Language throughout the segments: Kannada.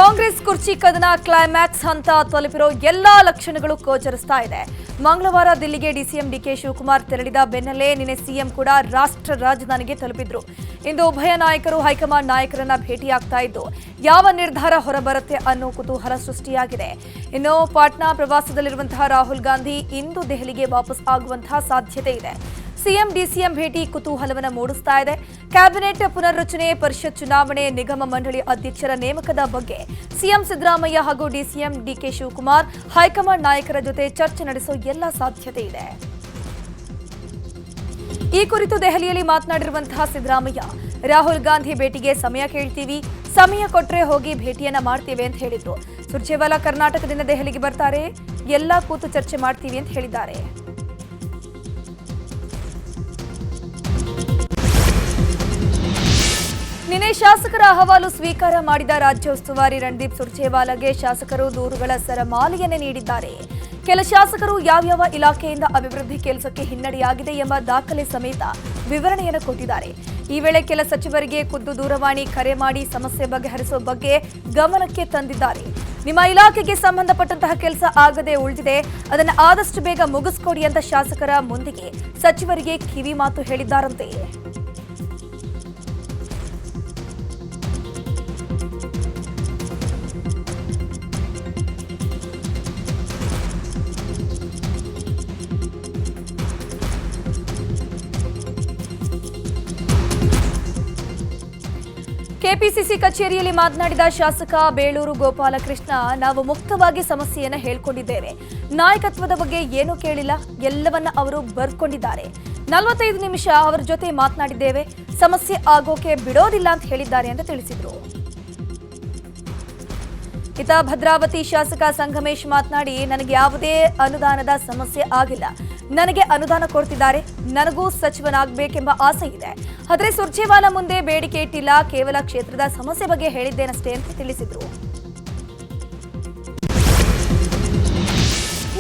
ಕಾಂಗ್ರೆಸ್ ಕುರ್ಚಿ ಕದನ ಕ್ಲೈಮ್ಯಾಕ್ಸ್ ಹಂತ ತಲುಪಿರೋ ಎಲ್ಲಾ ಲಕ್ಷಣಗಳು ಗೋಚರಿಸ್ತಾ ಇದೆ. ಮಂಗಳವಾರ ದಿಲ್ಲಿಗೆ ಡಿಸಿಎಂ ಡಿಕೆ ಶಿವಕುಮಾರ್ ತೆರಳಿದ ಬೆನ್ನಲ್ಲೇ ನಿನ್ನೆ ಸಿಎಂ ಕೂಡ ರಾಷ್ಟ್ರ ರಾಜಧಾನಿಗೆ ತಲುಪಿದ್ರು. ಇಂದು ಉಭಯ ನಾಯಕರು ಹೈಕಮಾಂಡ್ ನಾಯಕರನ್ನ ಭೇಟಿಯಾಗ್ತಾ ಇದ್ದು ಯಾವ ನಿರ್ಧಾರ ಹೊರಬರುತ್ತೆ ಅನ್ನೋ ಕುತೂಹಲ ಸೃಷ್ಟಿಯಾಗಿದೆ. ಇನ್ನು ಪಾಟ್ನಾ ಪ್ರವಾಸದಲ್ಲಿರುವಂತಹ ರಾಹುಲ್ ಗಾಂಧಿ ಇಂದು ದೆಹಲಿಗೆ ವಾಪಸ್ ಆಗುವಂತಹ ಸಾಧ್ಯತೆ ಇದೆ. ಸಿಎಂ ಡಿಸಿಎಂ ಭೇಟಿ ಕುತೂಹಲವನ್ನು ಮೂಡಿಸ್ತಾ ಇದೆ. ಕ್ಯಾಬಿನೆಟ್ ಪುನರ್ರಚನೆ, ಪರಿಷತ್ ಚುನಾವಣೆ, ನಿಗಮ ಮಂಡಳಿ ಅಧ್ಯಕ್ಷರ ನೇಮಕದ ಬಗ್ಗೆ ಸಿಎಂ ಸಿದ್ದರಾಮಯ್ಯ ಹಾಗೂ ಡಿಸಿಎಂ ಡಿಕೆ ಶಿವಕುಮಾರ್ ಹೈಕಮಾಂಡ್ ನಾಯಕರ ಜೊತೆ ಚರ್ಚೆ ನಡೆಸೋ ಎಲ್ಲ ಸಾಧ್ಯತೆ ಇದೆ. ಈ ಕುರಿತು ದೆಹಲಿಯಲ್ಲಿ ಮಾತನಾಡಿರುವಂತಹ ಸಿದ್ದರಾಮಯ್ಯ ರಾಹುಲ್ ಗಾಂಧಿ ಭೇಟಿಗೆ ಸಮಯ ಕೇಳ್ತೀವಿ, ಸಮಯ ಕೊಟ್ರೆ ಹೋಗಿ ಭೇಟಿಯನ್ನ ಮಾಡ್ತೀವಿ ಅಂತ ಹೇಳಿದ್ರು. ಸುರ್ಜೇವಾಲಾ ಕರ್ನಾಟಕದಿಂದ ದೆಹಲಿಗೆ ಬರ್ತಾರೆ, ಎಲ್ಲ ಕೂತು ಚರ್ಚೆ ಮಾಡ್ತೀವಿ ಅಂತ ಹೇಳಿದ್ದಾರೆ. ನಿನ್ನೆ ಶಾಸಕರ ಅಹವಾಲು ಸ್ವೀಕಾರ ಮಾಡಿದ ರಾಜ್ಯ ಉಸ್ತುವಾರಿ ರಣದೀಪ್ ಸುರ್ಜೇವಾಲಾಗೆ ಶಾಸಕರು ದೂರುಗಳ ಸರಮಾಲೆಯನ್ನೇ ನೀಡಿದ್ದಾರೆ. ಕೆಲ ಶಾಸಕರು ಯಾವ್ಯಾವ ಇಲಾಖೆಯಿಂದ ಅಭಿವೃದ್ಧಿ ಕೆಲಸಕ್ಕೆ ಹಿನ್ನಡೆಯಾಗಿದೆ ಎಂಬ ದಾಖಲೆ ಸಮೇತ ವಿವರಣೆಯನ್ನು ಕೊಟ್ಟಿದ್ದಾರೆ. ಈ ವೇಳೆ ಕೆಲ ಸಚಿವರಿಗೆ ಖುದ್ದು ದೂರವಾಣಿ ಕರೆ ಮಾಡಿ ಸಮಸ್ಯೆ ಬಗೆಹರಿಸುವ ಬಗ್ಗೆ ಗಮನಕ್ಕೆ ತಂದಿದ್ದಾರೆ. ನಿಮ್ಮ ಇಲಾಖೆಗೆ ಸಂಬಂಧಪಟ್ಟಂತಹ ಕೆಲಸ ಆಗದೆ ಉಳಿದಿದೆ, ಅದನ್ನು ಆದಷ್ಟು ಬೇಗ ಮುಗಿಸ್ಕೊಡಿ ಅಂತ ಶಾಸಕರ ಮುಂದಿಗೆ ಸಚಿವರಿಗೆ ಕಿವಿ ಮಾತು ಹೇಳಿದ್ದಾರಂತೆ. ಕೆಪಿಸಿಸಿ ಕಚೇರಿಯಲ್ಲಿ ಮಾತನಾಡಿದ ಶಾಸಕ ಬೇಳೂರು ಗೋಪಾಲಕೃಷ್ಣ, ನಾವು ಮುಕ್ತವಾಗಿ ಸಮಸ್ಯೆಯನ್ನು ಹೇಳ್ಕೊಂಡಿದ್ದೇವೆ. ನಾಯಕತ್ವದ ಬಗ್ಗೆ ಏನೂ ಕೇಳಿಲ್ಲ, ಎಲ್ಲವನ್ನ ಅವರು ಬರ್ಕೊಂಡಿದ್ದಾರೆ. 45 ನಿಮಿಷ ಅವರ ಜೊತೆ ಮಾತನಾಡಿದ್ದೇವೆ, ಸಮಸ್ಯೆ ಆಗೋಕೆ ಬಿಡೋದಿಲ್ಲ ಅಂತ ಹೇಳಿದ್ದಾರೆ ಅಂತ ತಿಳಿಸಿದರು. ಇತ ಭದ್ರಾವತಿ ಶಾಸಕ ಸಂಗಮೇಶ್ ಮಾತನಾಡಿ, ನನಗೆ ಯಾವುದೇ ಅನುದಾನದ ಸಮಸ್ಯೆ ಆಗಿಲ್ಲ, ನನಗೆ ಅನುದಾನ ಕೊಡ್ತಿದ್ದಾರೆ, ನನಗೂ ಸಚಿವನಾಗಬೇಕೆಂಬ ಆಸೆ ಇದೆ. ಆದರೆ ಸುರ್ಜೇವಾಲಾ ಮುಂದೆ ಬೇಡಿಕೆ ಇಟ್ಟಿಲ್ಲ, ಕೇವಲ ಕ್ಷೇತ್ರದ ಸಮಸ್ಯೆ ಬಗ್ಗೆ ಹೇಳಿದ್ದೇನಷ್ಟೇ ಅಂತ ತಿಳಿಸಿದರು.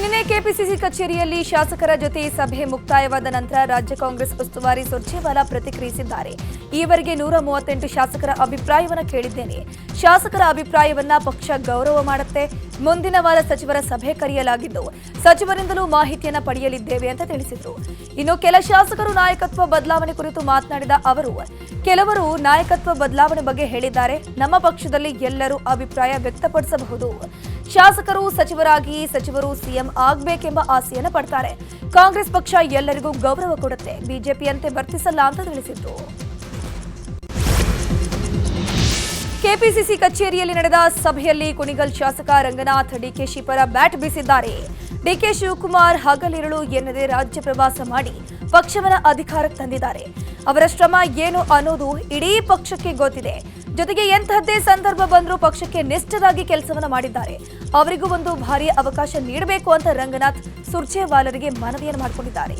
ನಿನ್ನೆ ಕೆಪಿಸಿಸಿ ಕಚೇರಿಯಲ್ಲಿ ಶಾಸಕರ ಜೊತೆ ಸಭೆ ಮುಕ್ತಾಯವಾದ ನಂತರ ರಾಜ್ಯ ಕಾಂಗ್ರೆಸ್ ಉಸ್ತುವಾರಿ ಸುರ್ಜೇವಾಲಾ ಪ್ರತಿಕ್ರಿಯಿಸಿದ್ದಾರೆ. ಈವರೆಗೆ 138 ಶಾಸಕರ ಅಭಿಪ್ರಾಯವನ್ನು ಕೇಳಿದ್ದೇನೆ. ಶಾಸಕರ ಅಭಿಪ್ರಾಯವನ್ನ ಪಕ್ಷ ಗೌರವ ಮಾಡುತ್ತೆ. ಮುಂದಿನ ವಾರ ಸಚಿವರ ಸಭೆ ಕರೆಯಲಾಗಿದ್ದು ಸಚಿವರಿಂದಲೂ ಮಾಹಿತಿಯನ್ನು ಪಡೆಯಲಿದ್ದೇವೆ ಅಂತ ತಿಳಿಸಿದರು. ಇನ್ನು ಕೆಲ ಶಾಸಕರು ನಾಯಕತ್ವ ಬದಲಾವಣೆ ಕುರಿತು ಮಾತನಾಡಿದ ಅವರು, ಕೆಲವರು ನಾಯಕತ್ವ ಬದಲಾವಣೆ ಬಗ್ಗೆ ಹೇಳಿದ್ದಾರೆ. ನಮ್ಮ ಪಕ್ಷದಲ್ಲಿ ಎಲ್ಲರೂ ಅಭಿಪ್ರಾಯ ವ್ಯಕ್ತಪಡಿಸಬಹುದು. ಶಾಸಕರು ಸಚಿವರಾಗಿ ಸಚಿವರು ಸಿಎಂ ಆಗಬೇಕೆಂಬ ಆಸೆಯನ್ನು ಪಡ್ತಾರೆ. ಕಾಂಗ್ರೆಸ್ ಪಕ್ಷ ಎಲ್ಲರಿಗೂ ಗೌರವ ಕೊಡುತ್ತೆ, ಬಿಜೆಪಿಯಂತೆ ವರ್ತಿಸಲ್ಲ ಅಂತ ತಿಳಿಸಿದ್ರು. ಕೆಪಿಸಿಸಿ ಕಚೇರಿಯಲ್ಲಿ ನಡೆದ ಸಭೆಯಲ್ಲಿ ಕುಣಿಗಲ್ ಶಾಸಕ ರಂಗನಾಥ್ ಡಿಕೆಶಿ ಪರ ಬ್ಯಾಟ್ ಬೀಸಿದ್ದಾರೆ. ಡಿಕೆ ಶಿವಕುಮಾರ್ ಹಗಲಿರುಳು ಎನ್ನದೆ ರಾಜ್ಯ ಪ್ರವಾಸ ಮಾಡಿ ಪಕ್ಷವನ್ನ ಅಧಿಕಾರಕ್ಕೆ ತಂದಿದ್ದಾರೆ. ಅವರ ಶ್ರಮ ಏನು ಅನ್ನೋದು ಇಡೀ ಪಕ್ಷಕ್ಕೆ ಗೊತ್ತಿದೆ. ಜೊತೆಗೆ ಎಂತಹದ್ದೇ ಸಂದರ್ಭ ಬಂದರೂ ಪಕ್ಷಕ್ಕೆ ನಿಷ್ಠರಾಗಿ ಕೆಲಸವನ್ನ ಮಾಡಿದ್ದಾರೆ. ಅವರಿಗೂ ಒಂದು ಭಾರಿ ಅವಕಾಶ ನೀಡಬೇಕು ಅಂತ ರಂಗನಾಥ್ ಸುರ್ಜೇವಾಲರಿಗೆ ಮನವಿಯನ್ನು ಮಾಡಿಕೊಂಡಿದ್ದಾರೆ.